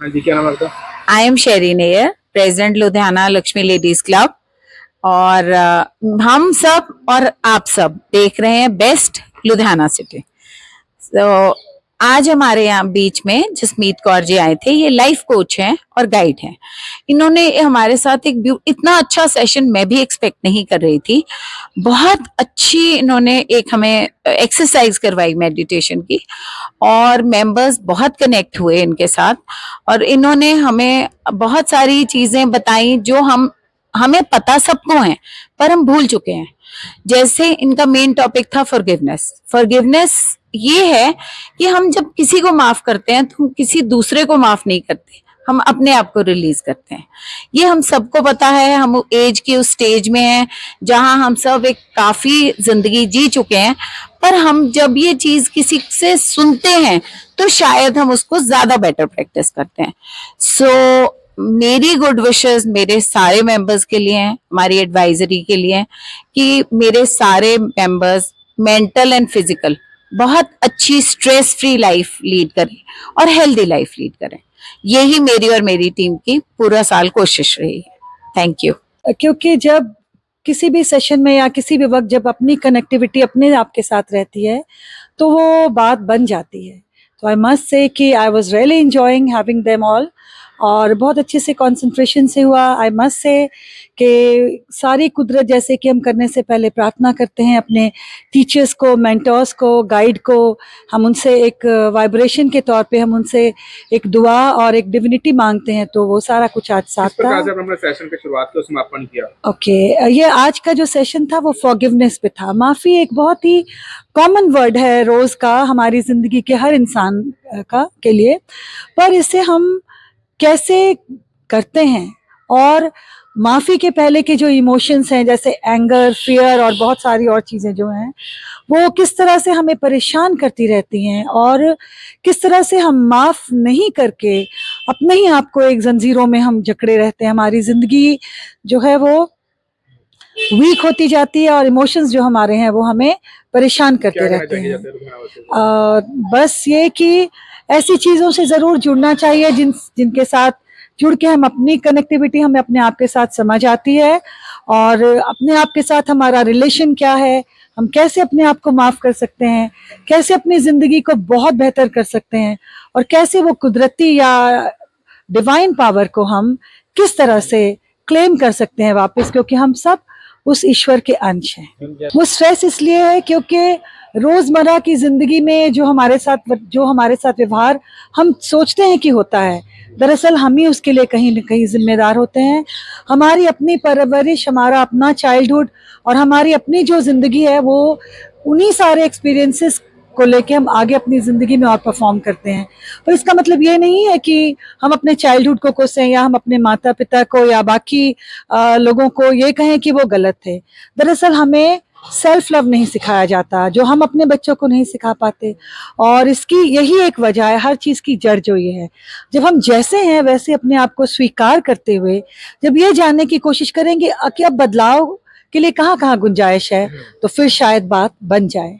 हाँ जी, क्या नाम है आपका? I am Sheri near, president Ludhiana Lakshmi ladies club. और हम सब और आप सब देख रहे हैं बेस्ट लुधियाना सिटी। तो आज हमारे यहाँ बीच में जसमीत कौर जी आए थे। ये लाइफ कोच हैं और गाइड हैं। इन्होंने हमारे साथ इतना अच्छा सेशन मैं भी एक्सपेक्ट नहीं कर रही थी। बहुत अच्छी इन्होंने एक हमें एक्सरसाइज करवाई मेडिटेशन की, और मेंबर्स बहुत कनेक्ट हुए इनके साथ। और इन्होंने हमें बहुत सारी चीजें बताई जो हमें पता सबको है, पर हम भूल चुके हैं। जैसे इनका मेन टॉपिक था फॉरगिवनेस। फॉरगिवनेस ये है कि हम जब किसी को माफ करते हैं तो हम किसी दूसरे को माफ नहीं करते, हम अपने आप को रिलीज करते हैं। ये हम सबको पता है। हम एज के उस स्टेज में हैं जहां हम सब एक काफी जिंदगी जी चुके हैं, पर हम जब ये चीज किसी से सुनते हैं तो शायद हम उसको ज्यादा बेटर प्रैक्टिस करते हैं। सो मेरी गुड विशेस मेरे सारे मेंबर्स के लिए हैं, हमारी एडवाइजरी के लिए हैं, कि मेरे सारे मेंबर्स मेंटल एंड फिजिकल बहुत अच्छी स्ट्रेस फ्री लाइफ लीड करें और हेल्दी लाइफ लीड करें। यही मेरी और मेरी टीम की पूरा साल कोशिश रही है। Thank you. क्योंकि जब किसी भी सेशन में या किसी भी वक्त जब अपनी कनेक्टिविटी अपने आप के साथ रहती है तो वो बात बन जाती है। तो आई मस्ट से कि I was really enjoying having them all, और बहुत अच्छे से कंसंट्रेशन से हुआ। आई मस्ट से कि सारी कुदरत, जैसे कि हम करने से पहले प्रार्थना करते हैं अपने टीचर्स को, मेंटर्स को, गाइड को, हम उनसे एक वाइब्रेशन के तौर पे हम उनसे एक दुआ और एक डिविनिटी मांगते हैं। तो वो सारा कुछ आज साथ किस प्रकार था। से हमने सेशन की शुरुआत की और समापन किया? ओके, ये आज का जो सेशन था वो फॉरगिवनेस पे था। माफ़ी एक बहुत ही कॉमन वर्ड है रोज़ का हमारी ज़िंदगी के हर इंसान का के लिए, पर इसे हम कैसे करते हैं, और माफ़ी के पहले के जो इमोशंस हैं जैसे एंगर, फियर और बहुत सारी और चीज़ें जो हैं वो किस तरह से हमें परेशान करती रहती हैं, और किस तरह से हम माफ़ नहीं करके अपने ही आप को एक जंजीरों में हम जकड़े रहते हैं। हमारी ज़िंदगी जो है वो वीक होती जाती है और इमोशंस जो हमारे हैं वो हमें परेशान करते रहते हैं। बस ये कि ऐसी चीज़ों से ज़रूर जुड़ना चाहिए जिनके साथ जुड़ के हम अपनी कनेक्टिविटी हमें अपने आप के साथ समझ आती है, और अपने आप के साथ हमारा रिलेशन क्या है, हम कैसे अपने आप को माफ़ कर सकते हैं, कैसे अपनी ज़िंदगी को बहुत बेहतर कर सकते हैं, और कैसे वो कुदरती या डिवाइन पावर को हम किस तरह से क्लेम कर सकते हैं वापस, क्योंकि हम सब उस ईश्वर के अंश हैं। वो स्ट्रेस इसलिए है क्योंकि रोजमर्रा की जिंदगी में जो हमारे साथ व्यवहार हम सोचते हैं कि होता है, दरअसल हम ही उसके लिए कहीं न कहीं जिम्मेदार होते हैं। हमारी अपनी परवरिश, हमारा अपना चाइल्डहुड और हमारी अपनी जो जिंदगी है वो उन्हीं सारे एक्सपीरियंसेस को लेके हम आगे अपनी ज़िंदगी में और परफॉर्म करते हैं। पर इसका मतलब ये नहीं है कि हम अपने चाइल्डहुड को कोसें या हम अपने माता पिता को या बाकी लोगों को ये कहें कि वो गलत थे। दरअसल हमें सेल्फ लव नहीं सिखाया जाता, जो हम अपने बच्चों को नहीं सिखा पाते, और इसकी यही एक वजह है, हर चीज़ की जड़ जो ये है। जब हम जैसे हैं वैसे अपने आप को स्वीकार करते हुए जब ये जानने की कोशिश करेंगे कि अब बदलाव के लिए कहाँ-कहाँ गुंजाइश है, तो फिर शायद बात बन जाए।